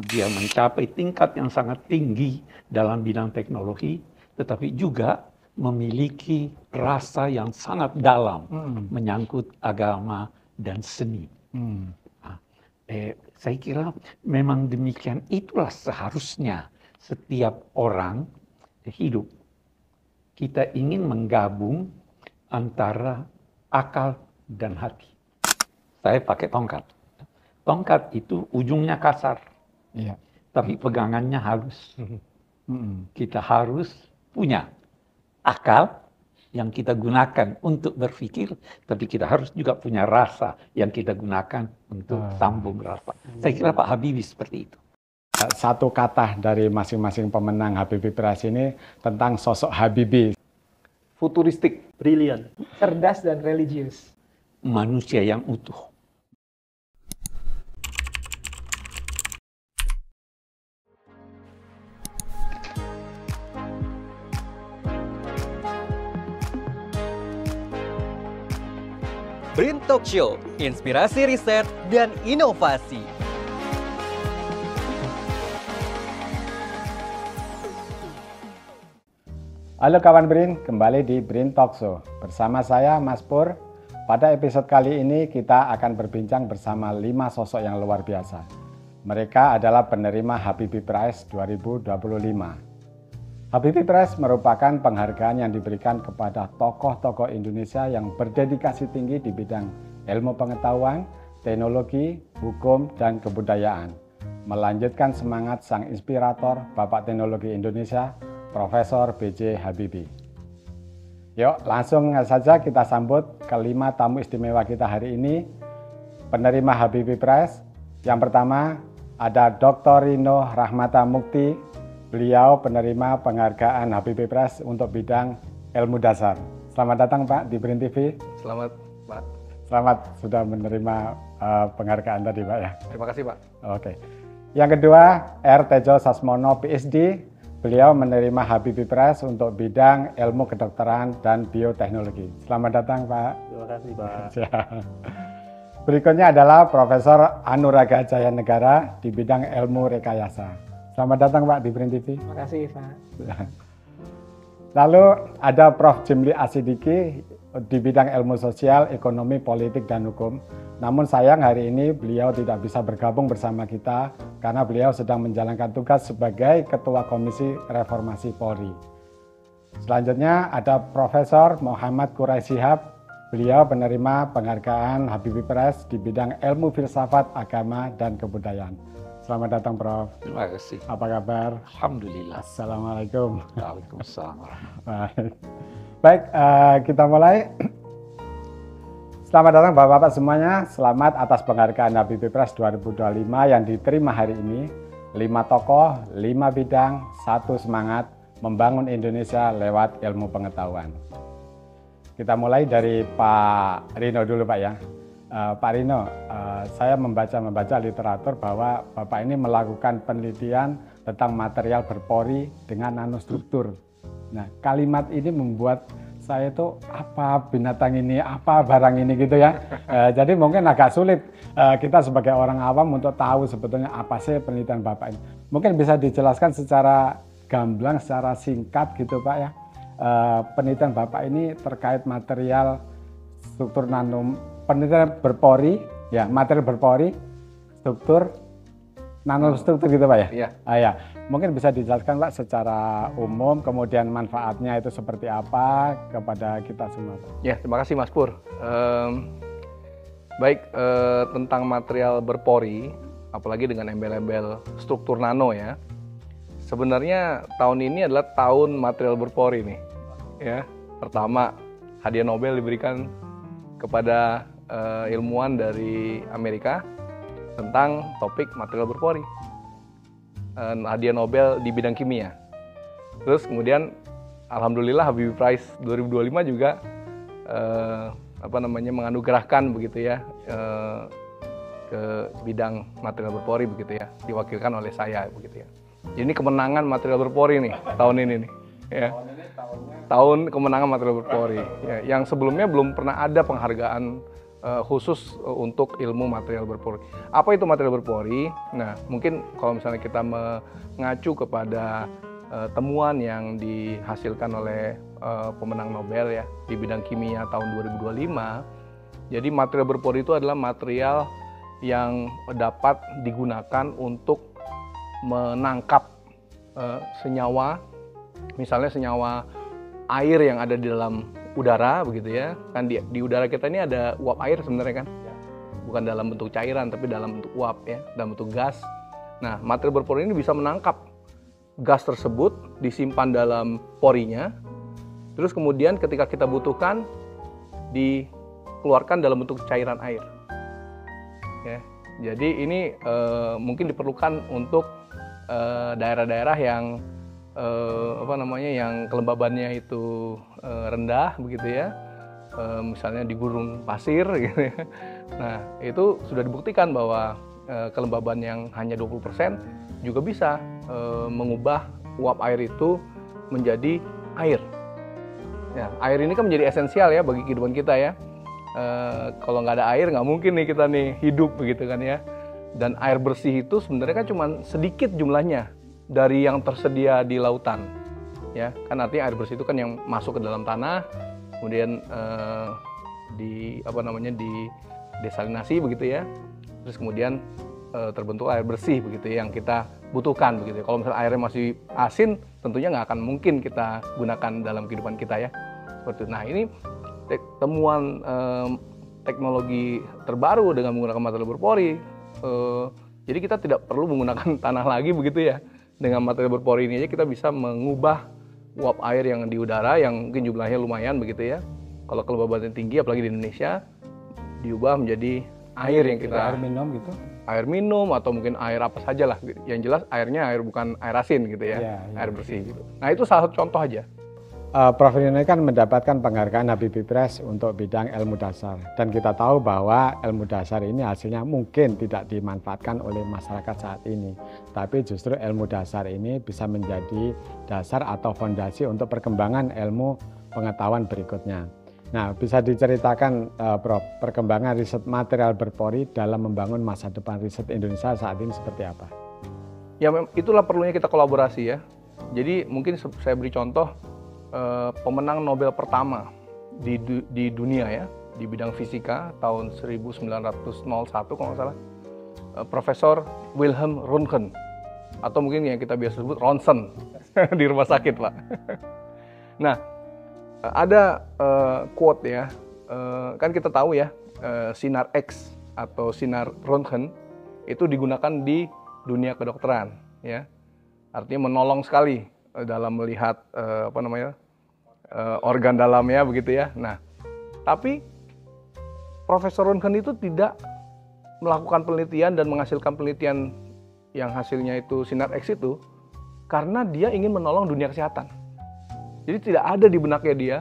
Dia mencapai tingkat yang sangat tinggi dalam bidang teknologi, tetapi juga memiliki rasa yang sangat dalam menyangkut agama dan seni. Nah, saya kira memang demikian, itulah seharusnya setiap orang hidup. Kita ingin menggabung antara akal dan hati. Saya pakai tongkat. Tongkat itu ujungnya kasar, tapi pegangannya halus. Kita harus punya akal yang kita gunakan untuk berpikir, tapi kita harus juga punya rasa yang kita gunakan untuk sambung rasa. Saya kira Pak Habibie seperti itu. Satu kata dari masing-masing pemenang Habibie Prize ini tentang sosok Habibie. Futuristik, brilian, cerdas dan religius. Manusia yang utuh. BRIN Talk Show, inspirasi riset dan inovasi. Halo kawan BRIN, kembali di BRIN Talk Show. Bersama saya Mas Pur. Pada episode kali ini kita akan berbincang bersama 5 sosok yang luar biasa. Mereka adalah penerima Habibie Prize 2025. Habibie Prize merupakan penghargaan yang diberikan kepada tokoh-tokoh Indonesia yang berdedikasi tinggi di bidang ilmu pengetahuan, teknologi, hukum, dan kebudayaan. Melanjutkan semangat sang inspirator, Bapak Teknologi Indonesia, Profesor B.J. Habibie. Yuk, langsung saja kita sambut kelima tamu istimewa kita hari ini, penerima Habibie Prize. Yang pertama ada Dr. Rino Rahmata Mukti. Beliau penerima penghargaan Habibie Prize untuk bidang ilmu dasar. Selamat datang Pak di BRIN TV. Selamat Pak. Selamat sudah menerima penghargaan tadi Pak ya. Terima kasih Pak. Oke. Yang kedua R. Tejo Sasmono PhD. Beliau menerima Habibie Prize untuk bidang ilmu kedokteran dan bioteknologi. Selamat datang Pak. Terima kasih Pak. Berikutnya adalah Profesor Anuraga Jaya Negara di bidang ilmu rekayasa. Selamat datang Pak di BRIN TV. Terima kasih Pak. Lalu ada Prof. Jimli Asidiki di bidang ilmu sosial, ekonomi, politik, dan hukum. Namun sayang hari ini beliau tidak bisa bergabung bersama kita karena beliau sedang menjalankan tugas sebagai Ketua Komisi Reformasi Polri. Selanjutnya ada Profesor Muhammad Quraisy Shihab. Beliau penerima penghargaan Habibie Prize di bidang ilmu filsafat, agama, dan kebudayaan. Selamat datang Prof. Terima kasih. Apa kabar? Alhamdulillah. Assalamualaikum. Waalaikumsalam. Baik, kita mulai. Selamat datang Bapak-Bapak semuanya. Selamat atas penghargaan Habibie Prize 2025 yang diterima hari ini. 5 tokoh, 5 bidang, 1 semangat membangun Indonesia lewat ilmu pengetahuan. Kita mulai dari Pak Rino dulu Pak ya. Pak Rino, saya membaca literatur bahwa Bapak ini melakukan penelitian tentang material berpori dengan nanostruktur. Nah, kalimat ini membuat saya itu apa binatang ini, apa barang ini gitu ya. Jadi mungkin agak sulit kita sebagai orang awam untuk tahu sebetulnya apa sih penelitian Bapak ini. Mungkin bisa dijelaskan secara gamblang, secara singkat gitu Pak ya. Penelitian Bapak ini terkait material struktur penelitian berpori, ya material berpori, struktur, nanostruktur gitu Pak ya? Iya. Ya. Mungkin bisa dijelaskan Pak secara umum, kemudian manfaatnya itu seperti apa kepada kita semua Pak? Ya, terima kasih Mas Pur. Baik, tentang material berpori, apalagi dengan embel-embel struktur nano ya. Sebenarnya tahun ini adalah tahun material berpori nih. Ya, pertama hadiah Nobel diberikan kepada ilmuwan dari Amerika tentang topik material berpori. Hadiah Nobel di bidang kimia. Terus kemudian alhamdulillah Habibie Prize 2025 juga menganugerahkan begitu ya ke bidang material berpori begitu ya, diwakilkan oleh saya begitu ya. Jadi ini kemenangan material berpori nih tahun ini nih ya. Tahun kemenangan material berpori ya, yang sebelumnya belum pernah ada penghargaan khusus untuk ilmu material berpori. Apa itu material berpori? Nah, mungkin kalau misalnya kita mengacu kepada temuan yang dihasilkan oleh pemenang Nobel ya di bidang kimia tahun 2025. Jadi material berpori itu adalah material yang dapat digunakan untuk menangkap senyawa, misalnya senyawa air yang ada di dalam udara begitu ya. Kan di udara kita ini ada uap air sebenarnya kan. Bukan dalam bentuk cairan tapi dalam bentuk uap ya, dalam bentuk gas. Nah, material berpori ini bisa menangkap gas tersebut, disimpan dalam porinya. Terus kemudian ketika kita butuhkan dikeluarkan dalam bentuk cairan air. Ya. Jadi ini mungkin diperlukan untuk daerah-daerah yang yang kelembabannya itu rendah begitu ya, misalnya di gurun pasir gitu ya. Nah, itu sudah dibuktikan bahwa kelembaban yang hanya 20% juga bisa mengubah uap air itu menjadi air. Ya, air ini kan menjadi esensial ya bagi kehidupan kita ya. Kalau nggak ada air nggak mungkin nih kita nih hidup begitu kan ya. Dan air bersih itu sebenarnya kan cuma sedikit jumlahnya dari yang tersedia di lautan, ya kan artinya air bersih itu kan yang masuk ke dalam tanah, kemudian desalinasi begitu ya, terus kemudian terbentuk air bersih begitu ya, yang kita butuhkan begitu ya. Kalau misalnya airnya masih asin, tentunya nggak akan mungkin kita gunakan dalam kehidupan kita ya, seperti itu. Nah, ini temuan teknologi terbaru dengan menggunakan material berpori. Jadi kita tidak perlu menggunakan tanah lagi begitu ya. Dengan material berpori ini aja kita bisa mengubah uap air yang di udara yang mungkin jumlahnya lumayan begitu ya. Kalau kelembabannya tinggi apalagi di Indonesia, diubah menjadi air yang kita air minum gitu. Air minum atau mungkin air apa saja lah. Yang jelas airnya bukan air asin gitu ya. Air bersih gitu. Nah, itu salah satu contoh aja. Prof Rino kan mendapatkan penghargaan Habibie Press untuk bidang ilmu dasar, dan kita tahu bahwa ilmu dasar ini hasilnya mungkin tidak dimanfaatkan oleh masyarakat saat ini, tapi justru ilmu dasar ini bisa menjadi dasar atau fondasi untuk perkembangan ilmu pengetahuan berikutnya. Nah, bisa diceritakan Prof, perkembangan riset material berpori dalam membangun masa depan riset Indonesia saat ini seperti apa? Ya, itulah perlunya kita kolaborasi ya. Jadi mungkin saya beri contoh. Pemenang Nobel pertama di dunia ya di bidang fisika tahun 1901 kalau nggak salah, Profesor Wilhelm Röntgen, atau mungkin yang kita biasa sebut Ronsen di rumah sakit Pak. Nah, ada quote ya, kan kita tahu ya, sinar X atau sinar Röntgen itu digunakan di dunia kedokteran ya, artinya menolong sekali dalam melihat organ dalamnya begitu ya. Nah, tapi Profesor Röntgen itu tidak melakukan penelitian dan menghasilkan penelitian yang hasilnya itu sinar X itu karena dia ingin menolong dunia kesehatan. Jadi tidak ada di benaknya dia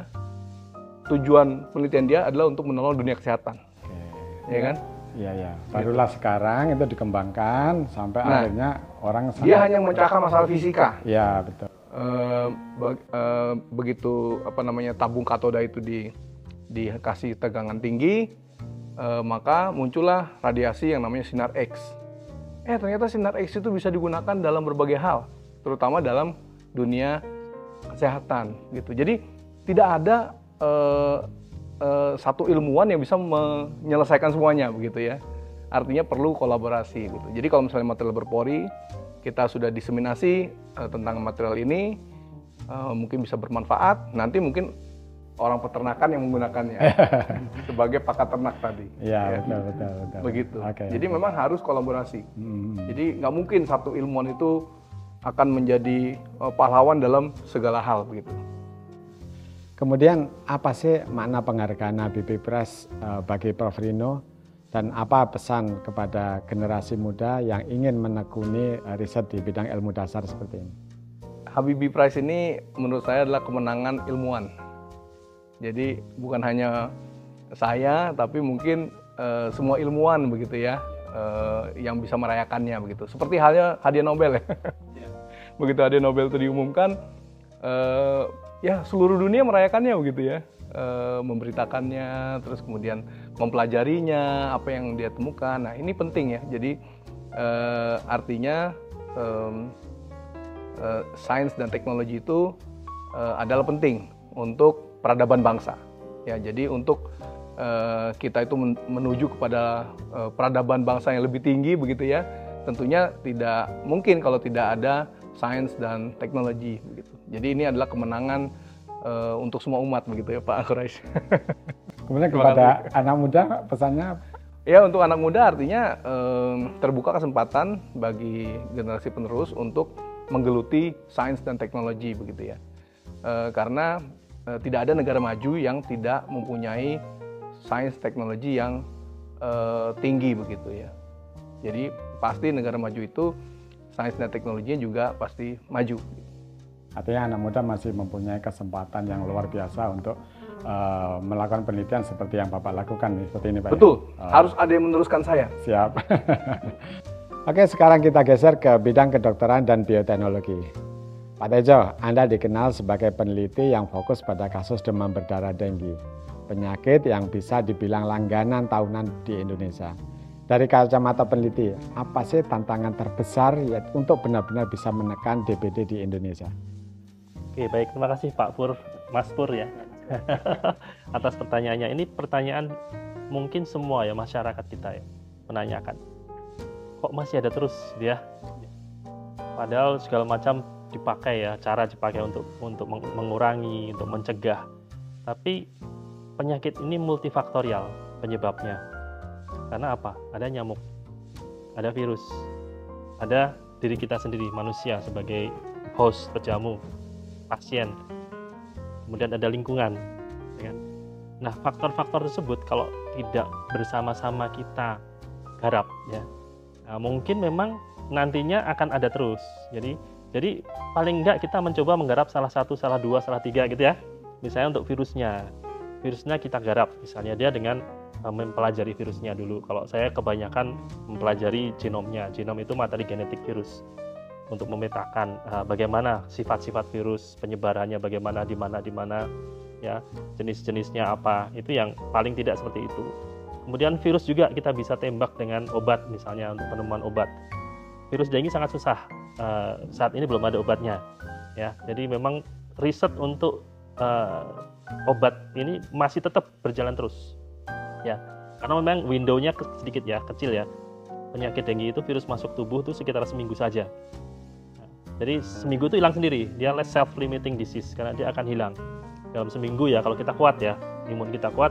tujuan penelitian dia adalah untuk menolong dunia kesehatan. Ya kan? Iya. Barulah sekarang itu dikembangkan sampai akhirnya orang dia hanya memecahkan masalah fisika. Iya, betul. Begitu tabung katoda itu dikasih tegangan tinggi, maka muncullah radiasi yang namanya sinar X. Ternyata sinar X itu bisa digunakan dalam berbagai hal, terutama dalam dunia kesehatan gitu. Jadi tidak ada satu ilmuwan yang bisa menyelesaikan semuanya begitu ya. Artinya perlu kolaborasi gitu. Jadi kalau misalnya material berpori, kita sudah diseminasi tentang material ini, mungkin bisa bermanfaat. Nanti mungkin orang peternakan yang menggunakannya sebagai pakan ternak tadi. Iya, ya. betul. Begitu. Jadi memang harus kolaborasi. Jadi nggak mungkin satu ilmuwan itu akan menjadi pahlawan dalam segala hal begitu. Kemudian apa sih makna penghargaan Habibie Press bagi Prof Rino? Dan apa pesan kepada generasi muda yang ingin menekuni riset di bidang ilmu dasar seperti ini? Habibie Prize ini menurut saya adalah kemenangan ilmuwan. Jadi bukan hanya saya, tapi mungkin semua ilmuwan begitu ya, yang bisa merayakannya begitu. Seperti halnya hadiah Nobel ya. Begitu hadiah Nobel itu diumumkan, ya seluruh dunia merayakannya begitu ya, memberitakannya, terus kemudian mempelajarinya, apa yang dia temukan. Nah, ini penting ya. Jadi artinya sains dan teknologi itu adalah penting untuk peradaban bangsa. Ya, jadi untuk kita itu menuju kepada peradaban bangsa yang lebih tinggi begitu ya. Tentunya tidak mungkin kalau tidak ada sains dan teknologi begitu. Jadi ini adalah kemenangan untuk semua umat begitu ya Pak Quraisy. Kemudian kepada anak muda pesannya? Ya, untuk anak muda artinya terbuka kesempatan bagi generasi penerus untuk menggeluti sains dan teknologi begitu ya. Karena tidak ada negara maju yang tidak mempunyai sains teknologi yang tinggi begitu ya. Jadi pasti negara maju itu sains dan teknologinya juga pasti maju. Artinya anak muda masih mempunyai kesempatan yang luar biasa untuk melakukan penelitian seperti yang Bapak lakukan seperti ini Pak. Betul, harus ada yang meneruskan saya. Siap. Oke, sekarang kita geser ke bidang kedokteran dan bioteknologi. Pak Tejo, Anda dikenal sebagai peneliti yang fokus pada kasus demam berdarah dengue, penyakit yang bisa dibilang langganan tahunan di Indonesia. Dari kacamata peneliti, apa sih tantangan terbesar untuk benar-benar bisa menekan DBD di Indonesia? Oke, baik. Terima kasih Pak Pur, Mas Pur ya, atas pertanyaannya. Ini pertanyaan mungkin semua ya masyarakat kita ya menanyakan. Kok masih ada terus dia? Padahal segala macam dipakai ya, cara dipakai untuk mengurangi, untuk mencegah. Tapi penyakit ini multifaktorial penyebabnya. Karena apa? Ada nyamuk, ada virus, ada diri kita sendiri, manusia sebagai host pejamu, pasien, kemudian ada lingkungan. Ya kan? Nah, faktor-faktor tersebut kalau tidak bersama-sama kita garap, ya, nah, mungkin memang nantinya akan ada terus. Jadi paling enggak kita mencoba menggarap salah satu, salah dua, salah tiga gitu ya. Misalnya untuk virusnya kita garap, misalnya dia dengan mempelajari virusnya dulu. Kalau saya kebanyakan mempelajari genomnya. Genom itu materi genetik virus untuk memetakan bagaimana sifat-sifat virus, penyebarannya bagaimana, di mana ya, jenis-jenisnya apa. Itu yang paling tidak seperti itu. Kemudian virus juga kita bisa tembak dengan obat, misalnya untuk penemuan obat. Virus dengue sangat susah. Saat ini belum ada obatnya. Ya, jadi memang riset untuk obat ini masih tetap berjalan terus. Ya, karena memang window-nya sedikit ya, kecil ya. Penyakit dengue itu virus masuk tubuh itu sekitar seminggu saja. Jadi seminggu itu hilang sendiri, dia self-limiting disease karena dia akan hilang dalam seminggu ya. Kalau kita kuat ya, imun kita kuat,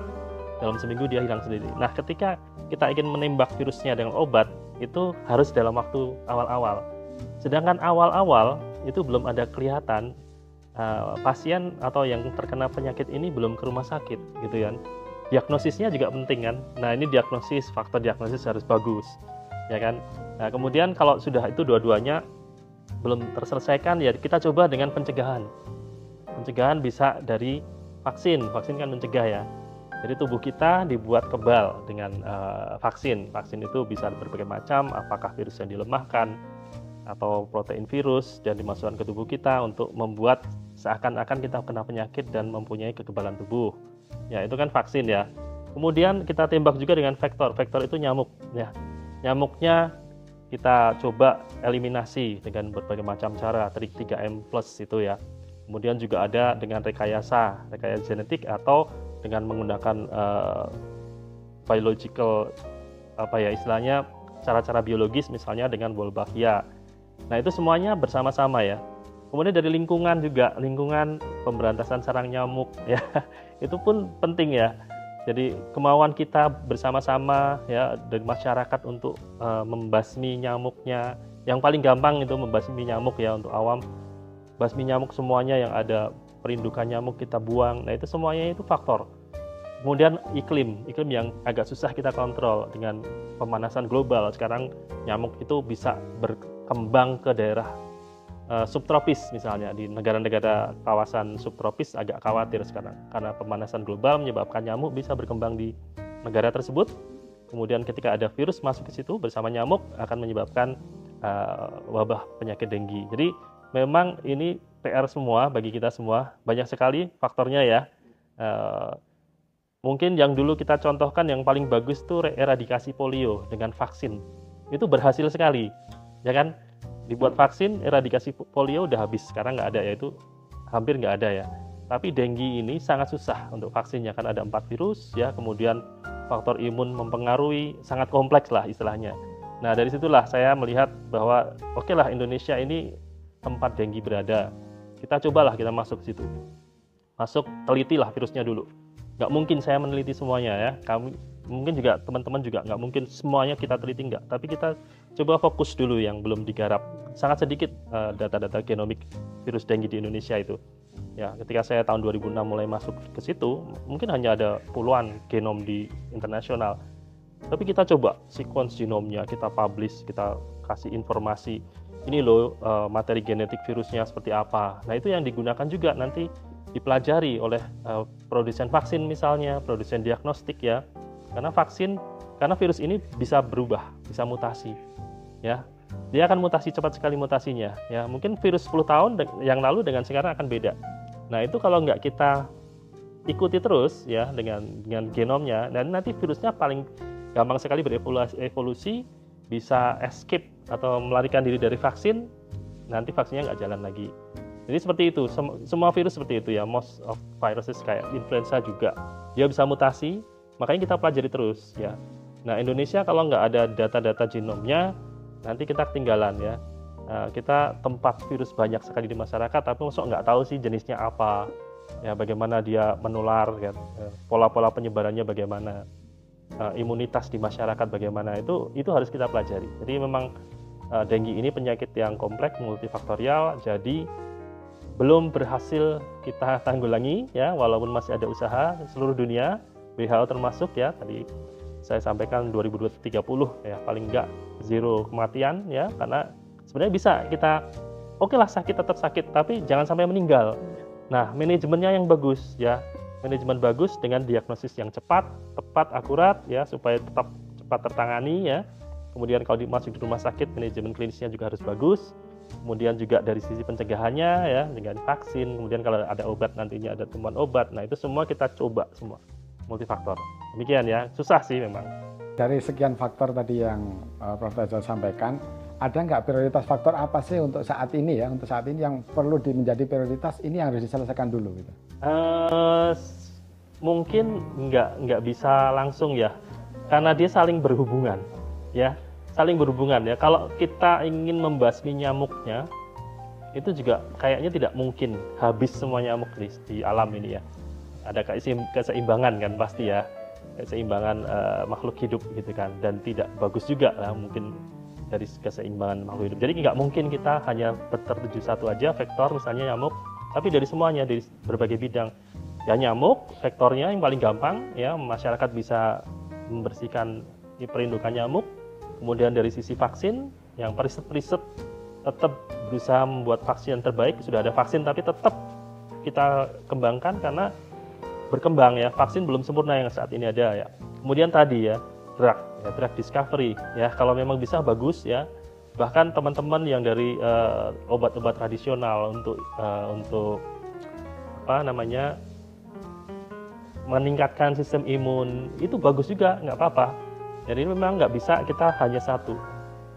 dalam seminggu dia hilang sendiri. Nah, ketika kita ingin menembak virusnya dengan obat, itu harus dalam waktu awal-awal. Sedangkan awal-awal itu belum ada kelihatan pasien atau yang terkena penyakit ini belum ke rumah sakit, gitu kan. Diagnosisnya juga penting kan. Nah, ini diagnosis, faktor diagnosis harus bagus, ya kan. Nah, kemudian kalau sudah itu dua-duanya belum terselesaikan, ya kita coba dengan pencegahan. Pencegahan bisa dari vaksin kan mencegah ya. Jadi tubuh kita dibuat kebal dengan vaksin. Vaksin itu bisa berbagai macam, apakah virus yang dilemahkan atau protein virus dan dimasukkan ke tubuh kita untuk membuat seakan-akan kita kena penyakit dan mempunyai kekebalan tubuh. Ya, itu kan vaksin ya. Kemudian kita tembak juga dengan vektor. Vektor itu nyamuk ya. Nyamuknya kita coba eliminasi dengan berbagai macam cara, trik 3M+ itu ya. Kemudian juga ada dengan rekayasa genetik atau dengan menggunakan biological istilahnya cara-cara biologis, misalnya dengan Wolbachia. Nah, itu semuanya bersama-sama ya. Kemudian dari lingkungan juga, lingkungan pemberantasan sarang nyamuk ya. Itu pun penting ya. Jadi kemauan kita bersama-sama ya dari masyarakat untuk membasmi nyamuknya. Yang paling gampang itu membasmi nyamuk ya untuk awam. Basmi nyamuk semuanya yang ada perindukan nyamuk kita buang. Nah, itu semuanya itu faktor. Kemudian iklim yang agak susah kita kontrol dengan pemanasan global. Sekarang nyamuk itu bisa berkembang ke daerah subtropis, misalnya di negara-negara kawasan subtropis agak khawatir sekarang karena pemanasan global menyebabkan nyamuk bisa berkembang di negara tersebut. Kemudian ketika ada virus masuk ke situ bersama nyamuk akan menyebabkan wabah penyakit dengue. Jadi memang ini PR semua bagi kita semua, banyak sekali faktornya ya. Mungkin yang dulu kita contohkan yang paling bagus tuh eradikasi polio dengan vaksin. Itu berhasil sekali, ya kan? Dibuat vaksin, eradikasi polio udah habis, sekarang nggak ada ya, itu hampir nggak ada ya. Tapi dengue ini sangat susah untuk vaksinnya, kan ada 4 virus ya, kemudian faktor imun mempengaruhi, sangat kompleks lah istilahnya. Nah dari situlah saya melihat bahwa oke lah Indonesia ini tempat dengue berada, kita cobalah kita masuk ke situ, masuk telitilah virusnya dulu. Nggak mungkin saya meneliti semuanya ya, kami mungkin juga teman-teman juga nggak mungkin semuanya kita teliti, nggak, tapi kita coba fokus dulu yang belum digarap. Sangat sedikit data-data genomik virus dengue di Indonesia itu. Ya, ketika saya tahun 2006 mulai masuk ke situ, mungkin hanya ada puluhan genom di internasional. Tapi kita coba sequence genomnya, kita publish, kita kasih informasi. Ini loh materi genetik virusnya seperti apa. Nah, itu yang digunakan juga nanti dipelajari oleh produsen vaksin misalnya, produsen diagnostik ya. Karena virus ini bisa berubah, bisa mutasi. Ya. Dia akan mutasi, cepat sekali mutasinya. Ya, mungkin virus 10 tahun yang lalu dengan sekarang akan beda. Nah, itu kalau nggak kita ikuti terus ya dengan genomnya, dan nanti virusnya paling gampang sekali berevolusi, bisa escape atau melarikan diri dari vaksin, nanti vaksinnya nggak jalan lagi. Jadi seperti itu, semua virus seperti itu ya, most of viruses kayak influenza juga, dia bisa mutasi, makanya kita pelajari terus ya. Nah, Indonesia kalau nggak ada data-data genomnya, nanti kita ketinggalan ya. Kita tempat virus banyak sekali di masyarakat, tapi masuk nggak tahu sih jenisnya apa, ya bagaimana dia menular, ya, pola-pola penyebarannya bagaimana, imunitas di masyarakat bagaimana, itu harus kita pelajari. Jadi memang dengue ini penyakit yang kompleks, multifaktorial, jadi belum berhasil kita tanggulangi ya, walaupun masih ada usaha seluruh dunia, WHO termasuk ya, tadi saya sampaikan 2030 ya, paling enggak zero kematian ya, karena sebenarnya bisa kita oke lah sakit tetap sakit, tapi jangan sampai meninggal. Nah, manajemennya yang bagus ya, manajemen bagus dengan diagnosis yang cepat, tepat, akurat ya, supaya tetap cepat tertangani ya. Kemudian kalau masuk di rumah sakit, manajemen klinisnya juga harus bagus. Kemudian juga dari sisi pencegahannya ya, dengan vaksin. Kemudian kalau ada obat nantinya ada temuan obat. Nah, itu semua kita coba semua, multifaktor. Demikian ya, susah sih memang. Dari sekian faktor tadi yang Prof. Tejo sampaikan, ada nggak prioritas faktor apa sih untuk saat ini ya, untuk saat ini yang perlu menjadi prioritas, ini yang harus diselesaikan dulu gitu? Mungkin nggak bisa langsung ya, karena dia saling berhubungan ya, saling berhubungan ya. Kalau kita ingin membasmi nyamuknya, itu juga kayaknya tidak mungkin habis semua nyamuk di alam ini ya. Ada keseimbangan kan pasti ya, keseimbangan makhluk hidup gitu kan, dan tidak bagus juga lah mungkin dari keseimbangan makhluk hidup. Jadi nggak mungkin kita hanya tertuju satu aja vektor, misalnya nyamuk, tapi dari semuanya, dari berbagai bidang. Ya nyamuk, vektornya yang paling gampang ya, masyarakat bisa membersihkan perindukan nyamuk. Kemudian dari sisi vaksin, yang periset tetap berusaha membuat vaksin yang terbaik. Sudah ada vaksin tapi tetap kita kembangkan karena berkembang ya, vaksin belum sempurna yang saat ini ada ya. Kemudian tadi ya, drug discovery ya, kalau memang bisa bagus ya. Bahkan teman-teman yang dari obat-obat tradisional untuk apa namanya, meningkatkan sistem imun, itu bagus juga, nggak apa-apa. Jadi memang nggak bisa kita hanya satu.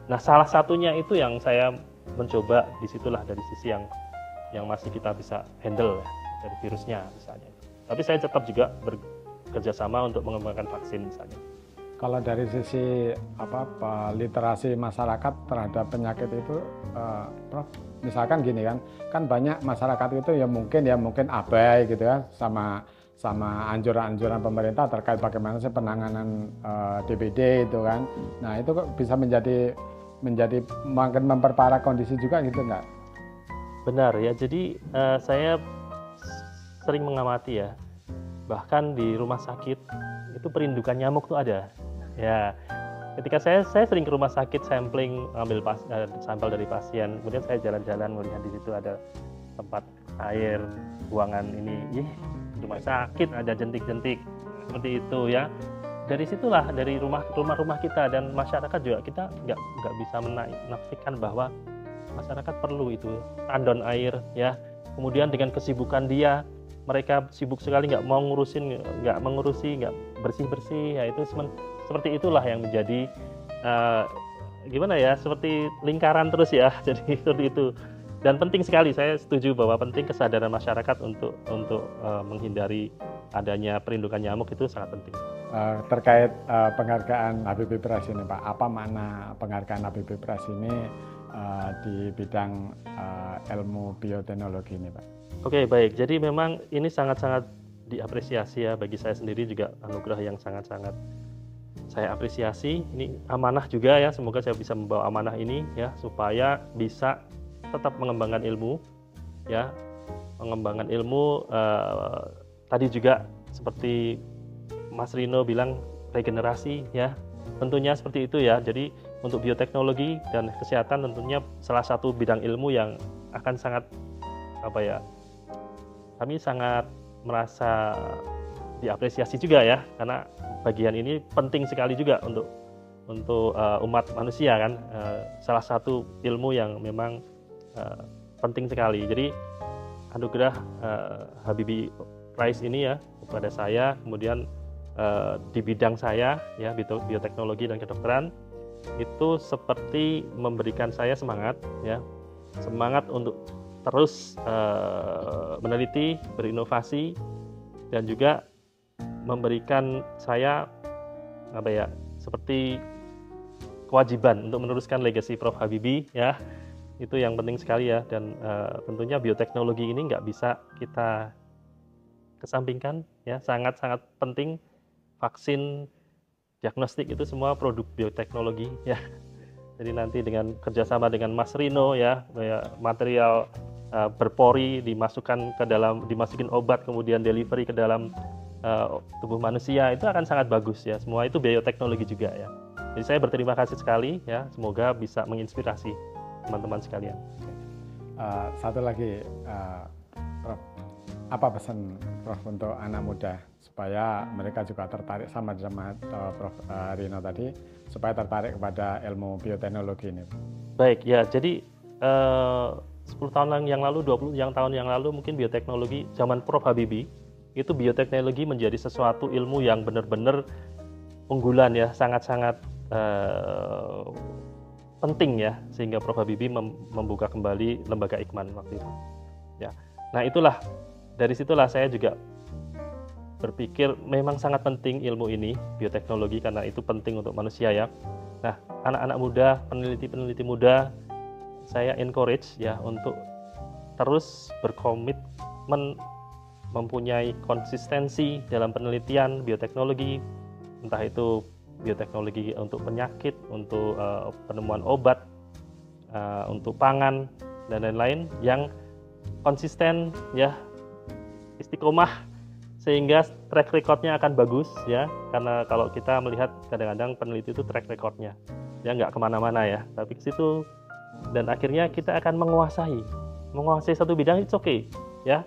Nah, salah satunya itu yang saya mencoba, disitulah dari sisi yang masih kita bisa handle ya, dari virusnya misalnya. Tapi saya tetap juga bekerja sama untuk mengembangkan vaksin misalnya. Kalau dari sisi literasi masyarakat terhadap penyakit itu, Prof, misalkan gini kan banyak masyarakat itu ya mungkin abai gitu ya sama anjuran-anjuran pemerintah terkait bagaimana sih penanganan DBD itu kan. Nah, itu kok bisa menjadi makin memperparah kondisi juga gitu nggak? Benar ya, jadi saya sering mengamati ya, bahkan di rumah sakit itu perindukan nyamuk tuh ada. Ya, ketika saya sering ke rumah sakit sampling, ambil sampel dari pasien, kemudian saya jalan-jalan melihat di situ ada tempat air, buangan ini, rumah sakit ada jentik-jentik seperti itu ya. Dari situlah, dari rumah-rumah kita dan masyarakat juga, kita nggak bisa menafikan bahwa masyarakat perlu itu tandon air ya. Kemudian dengan kesibukan dia mereka sibuk sekali nggak mau ngurusin, nggak mengurusi, nggak bersih-bersih, ya itu seperti itulah yang menjadi gimana ya, seperti lingkaran terus ya. Jadi seperti itu. Dan penting sekali, saya setuju bahwa penting kesadaran masyarakat untuk menghindari adanya perlindungan nyamuk itu sangat penting. Terkait penghargaan Habibie Prize ini Pak, apa makna penghargaan Habibie Prize ini di bidang ilmu bioteknologi ini Pak? Oke, baik. Jadi memang ini sangat-sangat diapresiasi ya, bagi saya sendiri juga anugerah yang sangat-sangat saya apresiasi. Ini amanah juga ya, semoga saya bisa membawa amanah ini ya, supaya bisa tetap mengembangkan ilmu ya, mengembangkan ilmu. Tadi juga seperti Mas Rino bilang regenerasi ya, tentunya seperti itu ya. Jadi untuk bioteknologi dan kesehatan tentunya salah satu bidang ilmu yang akan sangat kami sangat merasa diapresiasi juga ya, karena bagian ini penting sekali juga untuk umat manusia kan. Salah satu ilmu yang memang penting sekali. Jadi anugerah Habibie Prize ini ya kepada saya, kemudian di bidang saya ya, bioteknologi dan kedokteran, itu seperti memberikan saya semangat ya, semangat untuk terus meneliti, berinovasi, dan juga memberikan saya seperti kewajiban untuk meneruskan legacy Prof. Habibie ya. Itu yang penting sekali ya, dan tentunya bioteknologi ini nggak bisa kita kesampingkan ya, sangat-sangat penting. Vaksin, diagnostik itu semua produk bioteknologi ya. Jadi nanti dengan kerjasama dengan Mas Rino ya, material berpori dimasukin obat, kemudian delivery ke dalam tubuh manusia, itu akan sangat bagus ya. Semua itu bioteknologi juga ya. Jadi saya berterima kasih sekali ya, semoga bisa menginspirasi teman-teman sekalian. Satu lagi, Prof, apa pesan Prof untuk anak muda supaya mereka juga tertarik sama Prof Rino tadi, supaya tertarik kepada ilmu bioteknologi ini? Baik ya, jadi 10 tahun yang lalu, 20 tahun yang lalu mungkin bioteknologi zaman Prof Habibie itu bioteknologi menjadi sesuatu ilmu yang benar-benar unggulan ya, sangat-sangat penting ya, sehingga Prof Habibie membuka kembali lembaga Iqman waktu itu. Ya, nah itulah, dari situlah saya juga berpikir memang sangat penting ilmu ini, bioteknologi, karena itu penting untuk manusia ya. Nah, anak-anak muda, peneliti-peneliti muda, saya encourage ya untuk terus berkomitmen, mempunyai konsistensi dalam penelitian bioteknologi, entah itu bioteknologi untuk penyakit, untuk penemuan obat, untuk pangan, dan lain-lain, yang konsisten ya, istiqomah, sehingga track recordnya akan bagus ya. Karena kalau kita melihat kadang-kadang peneliti itu track recordnya ya nggak kemana-mana ya, tapi ke situ, dan akhirnya kita akan menguasai satu bidang. It's okay ya.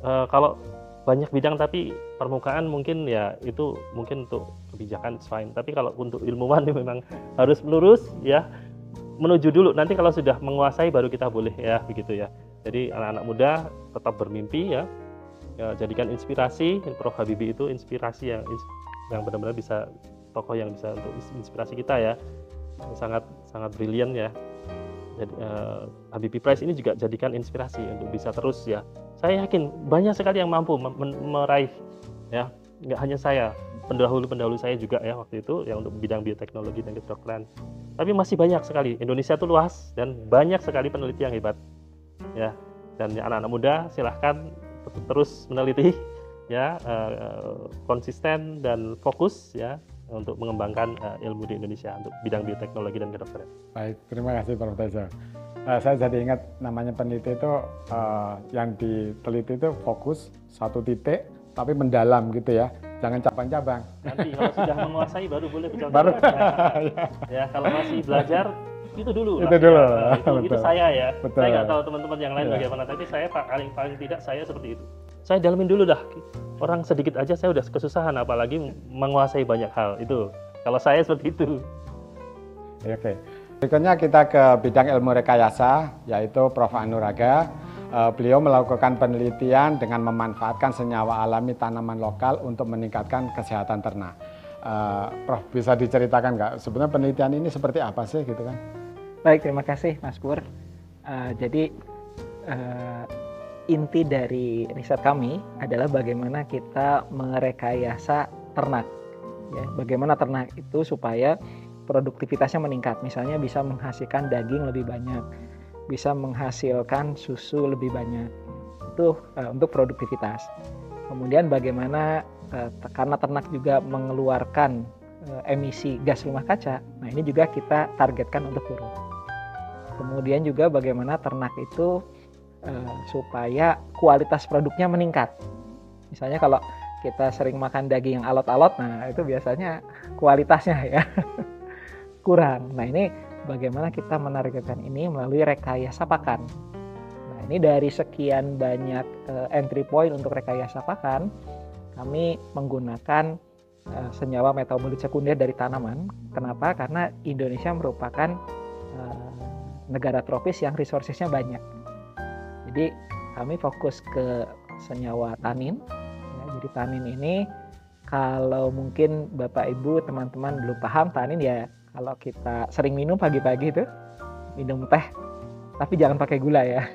Kalau banyak bidang tapi permukaan mungkin ya, itu mungkin untuk kebijakan it's fine, tapi kalau untuk ilmuwan memang harus lurus ya, menuju dulu, nanti kalau sudah menguasai baru kita boleh ya, begitu ya. Jadi anak-anak muda tetap bermimpi ya, jadikan inspirasi. Prof Habibie itu inspirasi yang benar-benar bisa, tokoh yang bisa untuk inspirasi kita ya, sangat brilian ya. Jadi, Habibie Prize ini juga jadikan inspirasi untuk bisa terus ya. Saya yakin banyak sekali yang mampu meraih ya, nggak hanya saya, pendahulu saya juga ya waktu itu yang untuk bidang bioteknologi dan kedokteran. Tapi masih banyak sekali. Indonesia itu luas dan banyak sekali peneliti yang hebat ya. Dan anak-anak muda silahkan terus meneliti ya, konsisten dan fokus ya untuk mengembangkan ilmu di Indonesia untuk bidang bioteknologi dan kedokteran. Baik, terima kasih Prof Tejo. Saya jadi ingat namanya peneliti itu yang diteliti itu fokus satu titik tapi mendalam gitu ya, jangan cabang-cabang. Nanti kalau sudah menguasai baru boleh cabang-cabang. Ya, kalau masih belajar itu dulu. Itu dulu. Itu saya ya. Betul. Saya nggak tahu teman-teman yang lain bagaimana, tapi saya paling tidak saya seperti itu. Saya dalamin dulu dah. Orang sedikit aja saya udah kesusahan, apalagi menguasai banyak hal. Itu kalau saya seperti itu. Oke. Berikutnya kita ke bidang ilmu rekayasa, yaitu Prof Anuraga. Beliau melakukan penelitian dengan memanfaatkan senyawa alami tanaman lokal untuk meningkatkan kesehatan ternak. Prof, bisa diceritakan nggak sebenarnya penelitian ini seperti apa sih gitu kan? Baik, terima kasih Mas Pur. Jadi inti dari riset kami adalah bagaimana kita merekayasa ternak. Ya, bagaimana ternak itu supaya produktivitasnya meningkat. Misalnya bisa menghasilkan daging lebih banyak, bisa menghasilkan susu lebih banyak. Itu untuk produktivitas. Kemudian bagaimana karena ternak juga mengeluarkan emisi gas rumah kaca. Nah, ini juga kita targetkan untuk turun. Kemudian juga bagaimana ternak itu supaya kualitas produknya meningkat. Misalnya kalau kita sering makan daging yang alot-alot, nah itu biasanya kualitasnya ya kurang. Nah, ini bagaimana kita menargetkan ini melalui rekayasa pakan. Nah, ini dari sekian banyak entry point untuk rekayasa pakan, kami menggunakan senyawa metabolit sekunder dari tanaman. Kenapa? Karena Indonesia merupakan negara tropis yang resourcesnya banyak. Jadi kami fokus ke senyawa tanin. Ya, jadi tanin ini kalau mungkin Bapak Ibu teman-teman belum paham, tanin ya kalau kita sering minum pagi-pagi itu minum teh, tapi jangan pakai gula ya.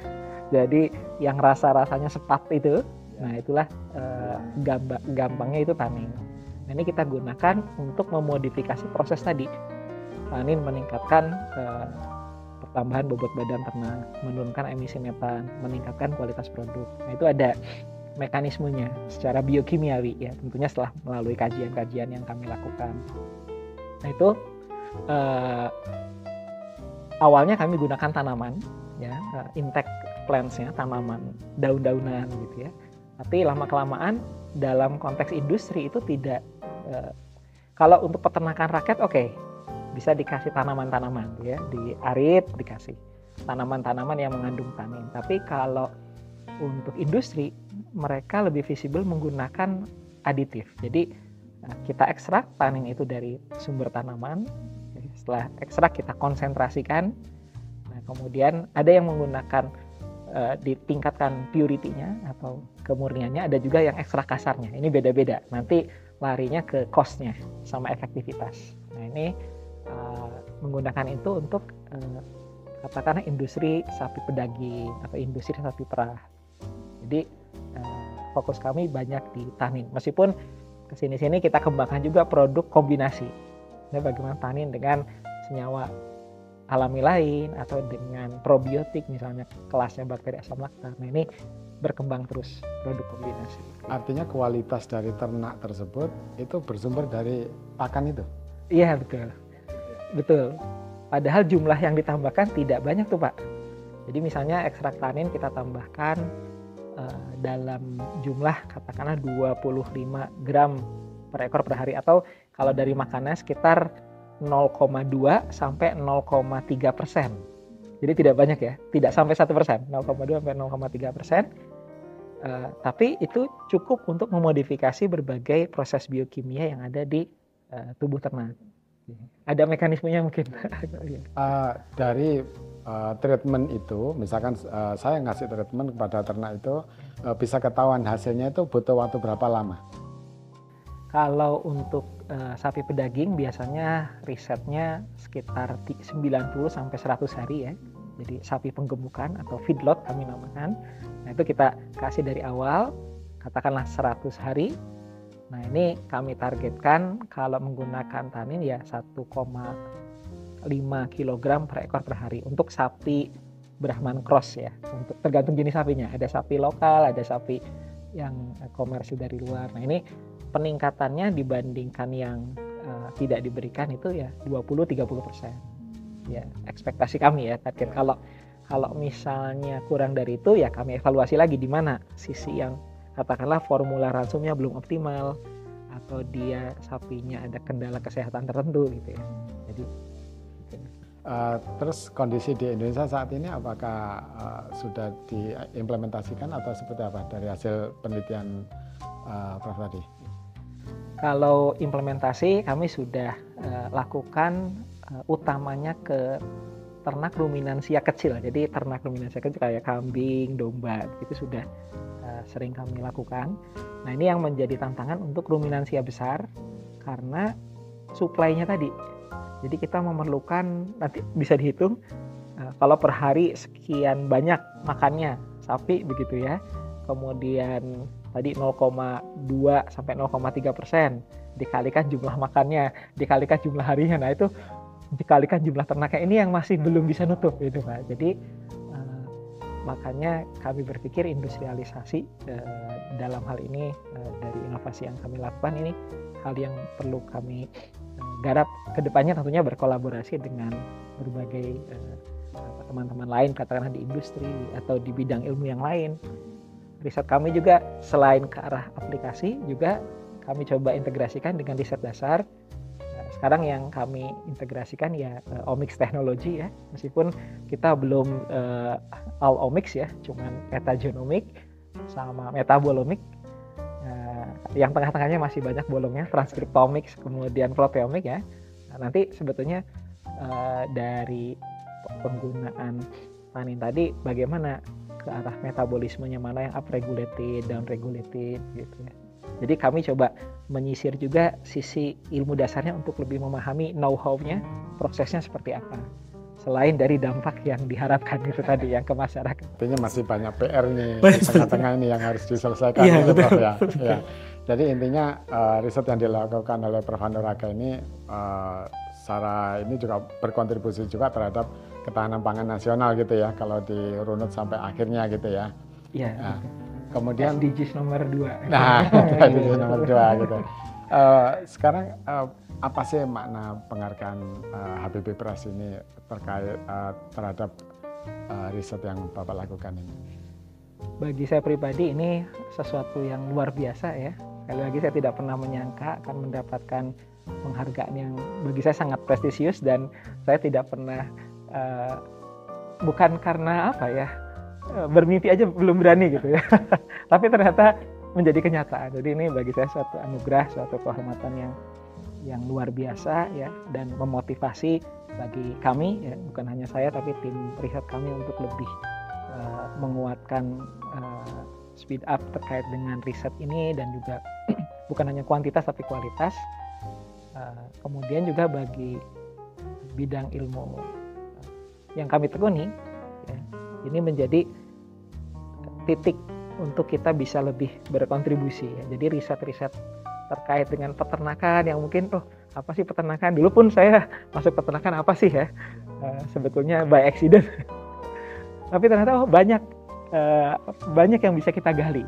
Jadi yang rasa-rasanya sepat itu, nah itulah gampangnya itu tanin. Nah, ini kita gunakan untuk memodifikasi proses tadi. Tanin meningkatkan pertambahan bobot badan ternak, menurunkan emisi metan, meningkatkan kualitas produk. Nah, itu ada mekanismenya secara biokimiawi ya, tentunya setelah melalui kajian-kajian yang kami lakukan. Nah, itu awalnya kami gunakan tanaman ya, intact plants-nya, tanaman daun-daunan gitu ya. Tapi lama-kelamaan dalam konteks industri itu tidak kalau untuk peternakan rakyat oke, bisa dikasih tanaman-tanaman ya, di arit dikasih tanaman-tanaman yang mengandung tanin. Tapi kalau untuk industri mereka lebih visible menggunakan aditif. Jadi kita ekstrak tanin itu dari sumber tanaman. Setelah ekstrak kita konsentrasikan. Nah, kemudian ada yang menggunakan ditingkatkan purity-nya atau kemurniannya, ada juga yang ekstrak kasarnya. Ini beda-beda. Nanti larinya ke cost-nya sama efektivitas. Nah, ini menggunakan itu untuk katakanlah industri sapi pedaging atau industri sapi perah. Jadi fokus kami banyak di tanin. Meskipun kesini-sini kita kembangkan juga produk kombinasi. Nah, bagaimana tanin dengan senyawa alami lain atau dengan probiotik, misalnya kelasnya bakteri asam laktat. Nah, ini berkembang terus produk kombinasi. Artinya kualitas dari ternak tersebut itu bersumber dari pakan itu? Iya, betul. Betul. Padahal jumlah yang ditambahkan tidak banyak tuh, Pak. Jadi misalnya ekstrak tanin kita tambahkan dalam jumlah katakanlah 25 gram per ekor per hari, atau kalau dari makannya sekitar 0,2 sampai 0,3%. Jadi tidak banyak ya, tidak sampai 1%, 0,2 sampai 0,3%. Tapi itu cukup untuk memodifikasi berbagai proses biokimia yang ada di tubuh ternak. Ada mekanismenya mungkin. Dari treatment itu, misalkan saya ngasih treatment kepada ternak itu, bisa ketahuan hasilnya itu butuh waktu berapa lama? Kalau untuk sapi pedaging biasanya risetnya sekitar 90 sampai 100 hari ya. Jadi sapi penggemukan atau feedlot kami namakan. Nah, itu kita kasih dari awal, katakanlah 100 hari. Nah, ini kami targetkan kalau menggunakan tanin ya 1,5 kg per ekor per hari untuk sapi Brahman cross ya. Untuk tergantung jenis sapinya. Ada sapi lokal, ada sapi yang komersil dari luar. Nah, ini peningkatannya dibandingkan yang tidak diberikan itu ya 20-30%. Ya, ekspektasi kami ya target. Kalau misalnya kurang dari itu ya kami evaluasi lagi di mana sisi yang katakanlah formula ransumnya belum optimal atau dia sapinya ada kendala kesehatan tertentu gitu ya. Jadi terus kondisi di Indonesia saat ini apakah sudah diimplementasikan atau seperti apa dari hasil penelitian Prof tadi? Kalau implementasi kami sudah lakukan utamanya ke ternak ruminansia kecil. Jadi ternak ruminansia kecil kayak kambing, domba, itu sudah sering kami lakukan. Nah ini yang menjadi tantangan untuk ruminansia besar karena supply-nya tadi. Jadi kita memerlukan, nanti bisa dihitung kalau per hari sekian banyak makannya sapi begitu ya. Kemudian tadi 0,2 sampai 0,3% dikalikan jumlah makannya, dikalikan jumlah harinya. Nah itu dikalikan jumlah ternaknya, ini yang masih belum bisa nutup gitu Pak. Jadi makanya kami berpikir industrialisasi dalam hal ini dari inovasi yang kami lakukan ini hal yang perlu kami garap ke depannya, tentunya berkolaborasi dengan berbagai teman-teman lain, katakanlah di industri atau di bidang ilmu yang lain. Riset kami juga selain ke arah aplikasi juga kami coba integrasikan dengan riset dasar. Sekarang yang kami integrasikan ya omics teknologi ya, meskipun kita belum all omics ya, cuman metagenomic sama metabolomik. Yang tengah-tengahnya masih banyak bolongnya, transkriptomics, kemudian proteomik ya. Nah, nanti sebetulnya dari penggunaan tanin tadi bagaimana ke arah metabolismenya, mana yang upregulated, downregulated gitu ya. Jadi kami coba menyisir juga sisi ilmu dasarnya untuk lebih memahami know-how-nya, prosesnya seperti apa. Selain dari dampak yang diharapkan itu tadi yang ke masyarakat. Artinya masih banyak PR nih di tengah-tengah ini yang harus diselesaikan. Iya, gitu, betul, Prof, ya. betul. Ya. Jadi intinya riset yang dilakukan oleh Prof. Handuraga ini secara ini juga berkontribusi juga terhadap ketahanan pangan nasional gitu ya, kalau dirunut sampai akhirnya gitu ya. Iya. Nah, kemudian SDGs nomor 2. nah SDGs nomor 2 gitu. Sekarang apa sih makna penghargaan HBP Press ini terkait terhadap riset yang Bapak lakukan ini? Bagi saya pribadi ini sesuatu yang luar biasa ya. Sekali lagi saya tidak pernah menyangka akan mendapatkan penghargaan yang bagi saya sangat prestisius, dan saya tidak pernah bukan karena apa ya, bermimpi aja belum berani gitu ya. Tapi ternyata menjadi kenyataan. Jadi ini bagi saya suatu anugerah, suatu kehormatan yang luar biasa ya, dan memotivasi bagi kami ya, bukan hanya saya tapi tim riset kami untuk lebih menguatkan speed up terkait dengan riset ini, dan juga bukan hanya kuantitas tapi kualitas. Kemudian juga bagi bidang ilmu yang kami tekuni ya, ini menjadi titik untuk kita bisa lebih berkontribusi ya. Jadi riset-riset terkait dengan peternakan yang mungkin apa sih peternakan, dulu pun saya masuk peternakan apa sih ya, sebetulnya by accident. Tapi ternyata banyak yang bisa kita gali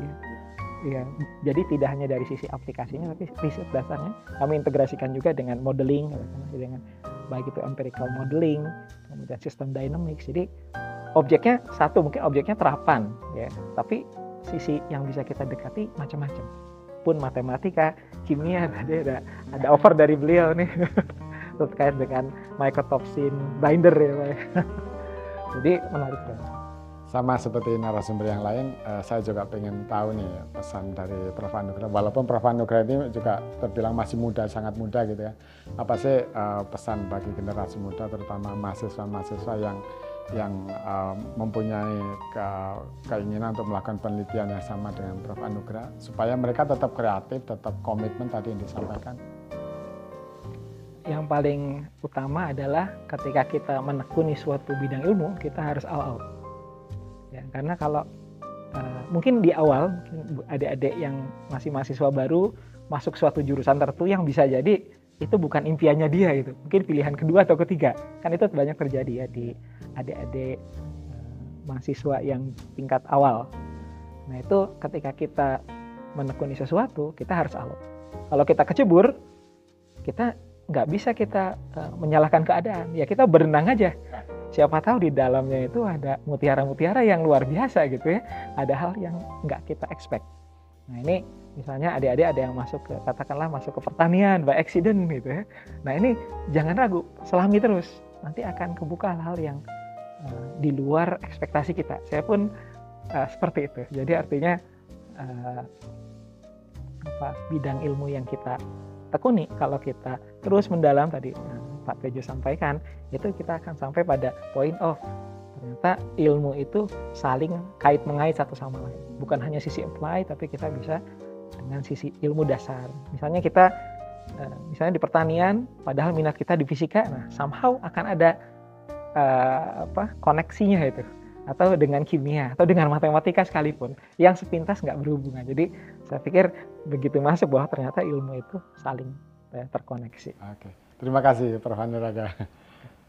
ya. Jadi tidak hanya dari sisi aplikasinya tapi riset dasarnya kami integrasikan juga dengan modeling, dengan baik itu empirical modeling, kemudian sistem dynamics. Jadi objeknya satu, mungkin objeknya terapan ya, tapi sisi yang bisa kita dekati macam-macam. Pun matematika, kimia, tadi ada offer dari beliau nih terkait dengan mycotoxin binder ya Pak. Jadi menarik banget. Sama seperti narasumber yang lain, saya juga pengen tahu nih pesan dari Prof. Handuraga. Walaupun Prof. Handuraga ini juga terbilang masih muda, sangat muda gitu ya. Apa sih pesan bagi generasi muda, terutama mahasiswa-mahasiswa yang mempunyai keinginan untuk melakukan penelitian yang sama dengan Prof. Handuraga, supaya mereka tetap kreatif, tetap komitmen tadi yang disampaikan? Yang paling utama adalah ketika kita menekuni suatu bidang ilmu, kita harus all out. Ya, karena kalau mungkin di awal, mungkin adik-adik yang masih mahasiswa baru masuk suatu jurusan tertentu yang bisa jadi itu bukan impiannya dia gitu, mungkin pilihan kedua atau ketiga, kan itu banyak terjadi ya di adik-adik mahasiswa yang tingkat awal. Nah itu ketika kita menekuni sesuatu, kita harus all out. Kalau kita kecebur, kita nggak bisa kita menyalahkan keadaan, ya kita berenang aja. Siapa tahu di dalamnya itu ada mutiara-mutiara yang luar biasa gitu ya. Ada hal yang nggak kita expect. Nah ini misalnya adik-adik ada yang masuk ke, katakanlah masuk ke pertanian by accident gitu ya. Nah ini jangan ragu, selami terus. Nanti akan kebuka hal-hal yang di luar ekspektasi kita. Saya pun seperti itu. Jadi artinya bidang ilmu yang kita tekuni, kalau kita terus mendalam tadi, Pak Tejo sampaikan, itu kita akan sampai pada poin ternyata ilmu itu saling kait mengait satu sama lain. Bukan hanya sisi apply, tapi kita bisa dengan sisi ilmu dasar. Misalnya kita misalnya di pertanian, padahal minat kita di fisika, nah somehow akan ada koneksinya itu, atau dengan kimia, atau dengan matematika sekalipun, yang sepintas nggak berhubungan. Jadi saya pikir begitu masuk bahwa ternyata ilmu itu saling terkoneksi. Oke, terima kasih Prof. Anuraga.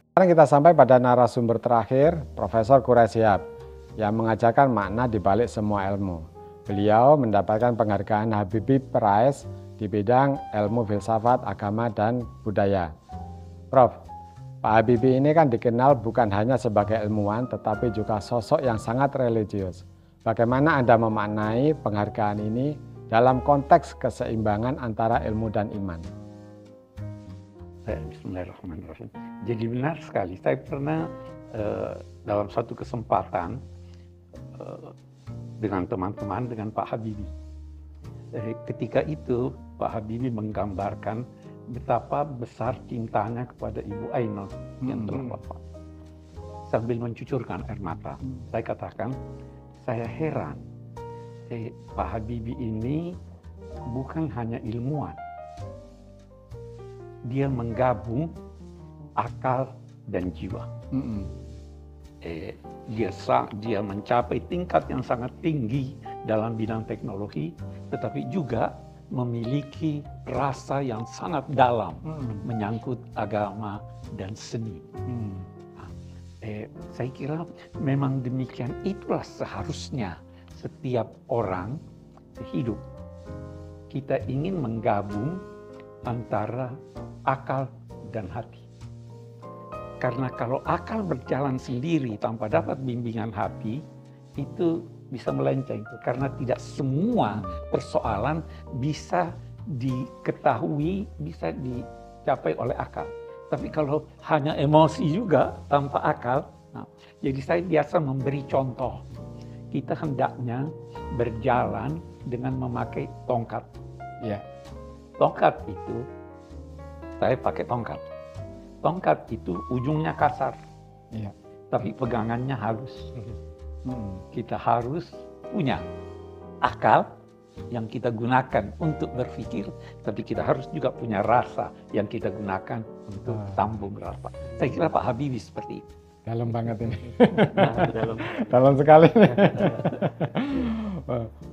Sekarang kita sampai pada narasumber terakhir, Profesor Quraish Shihab, yang mengajarkan makna di balik semua ilmu. Beliau mendapatkan penghargaan Habibie Prize di bidang ilmu filsafat, agama, dan budaya. Prof, Pak Habibie ini kan dikenal bukan hanya sebagai ilmuwan, tetapi juga sosok yang sangat religius. Bagaimana Anda memaknai penghargaan ini dalam konteks keseimbangan antara ilmu dan iman? Bismillahirrahmanirrahim. Jadi benar sekali, saya pernah dalam satu kesempatan dengan teman-teman, dengan Pak Habibie. Ketika itu Pak Habibie menggambarkan betapa besar cintanya kepada Ibu Ainun yang telah wafat. Sambil mencucurkan air mata, saya katakan, saya heran, Pak Habibie ini bukan hanya ilmuwan. Dia menggabung akal dan jiwa. Dia mencapai tingkat yang sangat tinggi dalam bidang teknologi, tetapi juga memiliki rasa yang sangat dalam menyangkut agama dan seni. Saya kira memang demikian, itulah seharusnya setiap orang hidup. Kita ingin menggabung antara akal dan hati. Karena kalau akal berjalan sendiri tanpa dapat bimbingan hati, itu bisa melenceng. Karena tidak semua persoalan bisa diketahui, bisa dicapai oleh akal. Tapi kalau hanya emosi juga tanpa akal, jadi saya biasa memberi contoh. Kita hendaknya berjalan dengan memakai tongkat. Ya. Tongkat itu, saya pakai tongkat. Tongkat itu ujungnya kasar, tapi pegangannya halus. Kita harus punya akal yang kita gunakan untuk berpikir, tapi kita harus juga punya rasa yang kita gunakan untuk sambung rapat. Saya kira Pak Habibie seperti itu. Dalam banget ini. Dalam sekali.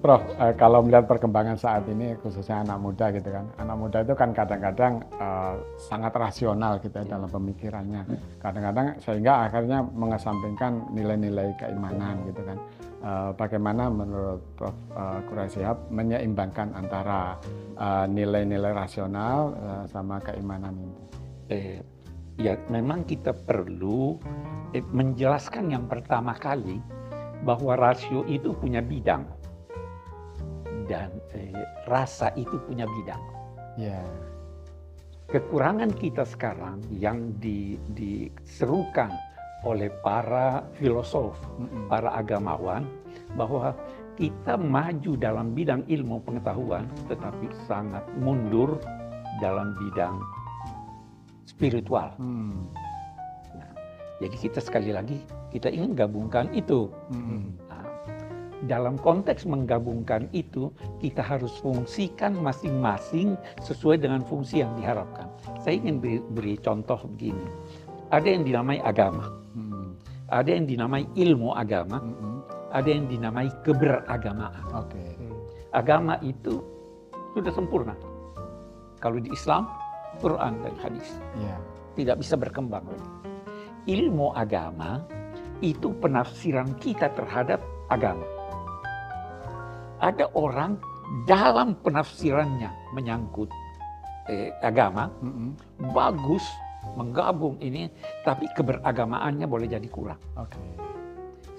Prof, kalau melihat perkembangan saat ini, khususnya anak muda gitu kan. Anak muda itu kan kadang-kadang sangat rasional gitu ya dalam pemikirannya. Kadang-kadang sehingga akhirnya mengesampingkan nilai-nilai keimanan gitu kan. Bagaimana menurut Prof. Quraish Shihab menyeimbangkan antara nilai-nilai rasional sama keimanan ini? Ya, memang kita perlu menjelaskan yang pertama kali bahwa rasio itu punya bidang dan rasa itu punya bidang. Kekurangan kita sekarang yang diserukan oleh para filosof, para agamawan, bahwa kita maju dalam bidang ilmu pengetahuan, tetapi sangat mundur dalam bidang spiritual. Nah, jadi kita sekali lagi kita ingin gabungkan itu. Nah, dalam konteks menggabungkan itu, kita harus fungsikan masing-masing sesuai dengan fungsi yang diharapkan. Saya ingin beri contoh begini. Ada yang dinamai agama, ada yang dinamai ilmu agama, ada yang dinamai keberagamaan. Agama itu sudah sempurna. Kalau di Islam, Quran dan hadis. Tidak bisa berkembang lagi. Ilmu agama itu penafsiran kita terhadap agama. Ada orang dalam penafsirannya menyangkut agama, bagus, menggabung ini, tapi keberagamaannya boleh jadi kurang.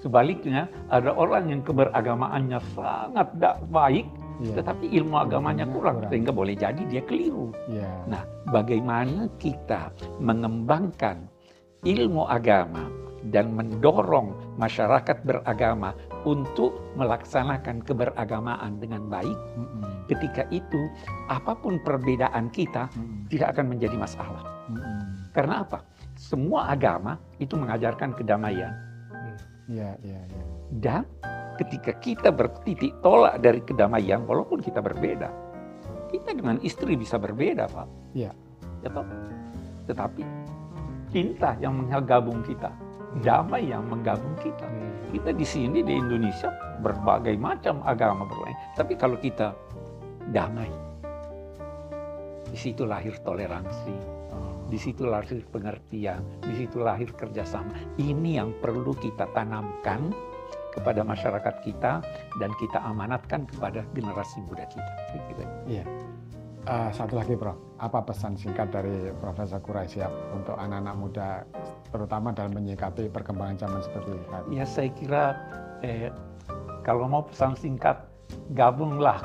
Sebaliknya, ada orang yang keberagamaannya sangat baik, tetapi ilmu agamanya kurang, sehingga boleh jadi dia keliru. Nah, bagaimana kita mengembangkan ilmu agama dan mendorong masyarakat beragama untuk melaksanakan keberagamaan dengan baik, ketika itu apapun perbedaan kita tidak akan menjadi masalah. Karena apa? Semua agama itu mengajarkan kedamaian. Iya, iya, iya. Dan ketika kita bertitik tolak dari kedamaian, walaupun kita berbeda, kita dengan istri bisa berbeda, Pak. Iya. Ya, Pak. Tetapi cinta yang menggabung kita, damai yang menggabung kita. Kita di sini di Indonesia berbagai macam agama berlain. Tapi kalau kita damai, di situ lahir toleransi, di situ lahir pengertian, di situ lahir kerjasama. Ini yang perlu kita tanamkan kepada masyarakat kita dan kita amanatkan kepada generasi muda kita. Iya. Satu lagi, Prof. Apa pesan singkat dari Profesor Quraisyah untuk anak-anak muda, terutama dalam menyikapi perkembangan zaman seperti ini? Ya, saya kira kalau mau pesan singkat, gabunglah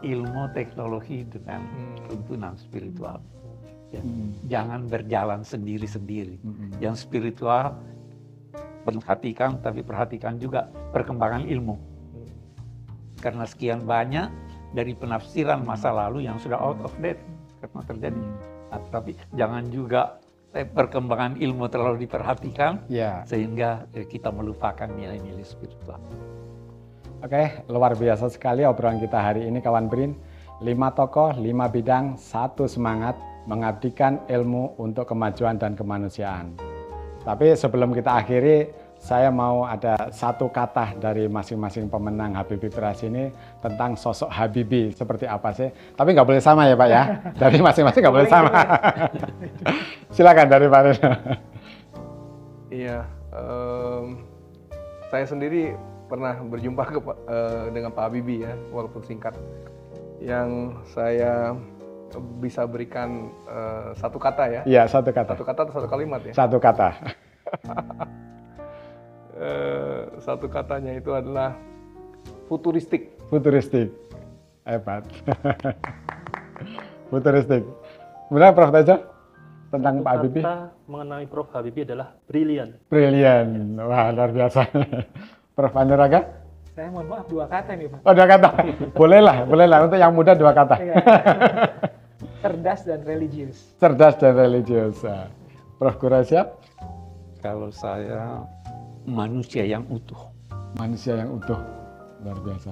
ilmu teknologi dengan tuntunan spiritual. Ya. Jangan berjalan sendiri-sendiri. Yang spiritual perhatikan, tapi perhatikan juga perkembangan ilmu. Karena sekian banyak dari penafsiran masa lalu yang sudah out of date karena terjadi. Nah, tapi jangan juga perkembangan ilmu terlalu diperhatikan, sehingga kita melupakan nilai-nilai spiritual. Oke, luar biasa sekali obrolan kita hari ini, kawan BRIN. 5 tokoh, 5 bidang, 1 semangat, mengabdikan ilmu untuk kemajuan dan kemanusiaan. Tapi sebelum kita akhiri, saya mau ada satu kata dari masing-masing pemenang Habibie Prize ini tentang sosok Habibie seperti apa sih. Tapi nggak boleh sama ya, Pak ya. Dari masing-masing nggak boleh sama. Silakan dari Pak Rino. Iya, saya sendiri pernah berjumpa dengan Pak Habibie ya, walaupun singkat. Yang saya bisa berikan satu kata ya. Iya, satu kata. Satu kata atau satu kalimat ya? Satu kata. Satu katanya itu adalah futuristik. Futuristik. Hebat. Futuristik. Benar, Prof. Tejo? Tentang Pak Habibie? Kata mengenai Prof. Habibie adalah brilian. Brilian. Wah, luar biasa. Prof. Anuraga? Saya mohon maaf, 2 kata nih, Pak. Oh, 2 kata. Bolehlah. Untuk yang muda 2 kata. Cerdas dan religius. Cerdas dan religius. Prof. Quraisyah? Kalau saya, manusia yang utuh. Manusia yang utuh. Luar biasa.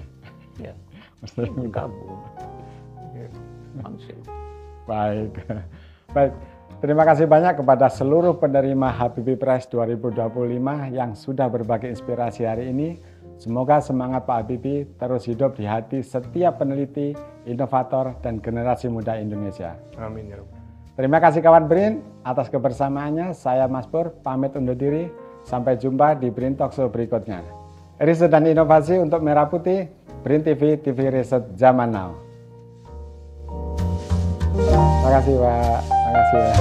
Ya. Gabung. Manusia. Baik. Baik. Terima kasih banyak kepada seluruh penerima Habibie Prize 2025 yang sudah berbagi inspirasi hari ini. Semoga semangat Pak Habibie terus hidup di hati setiap peneliti, inovator, dan generasi muda Indonesia. Amin ya Rabbal. Terima kasih kawan BRIN atas kebersamaannya. Saya Mas Pur, pamit undur diri. Sampai jumpa di BRIN Talk Show berikutnya. Riset dan inovasi untuk Merah Putih, BRIN TV, TV Riset Zaman Now. Terima kasih, Pak. Terima kasih, Pak.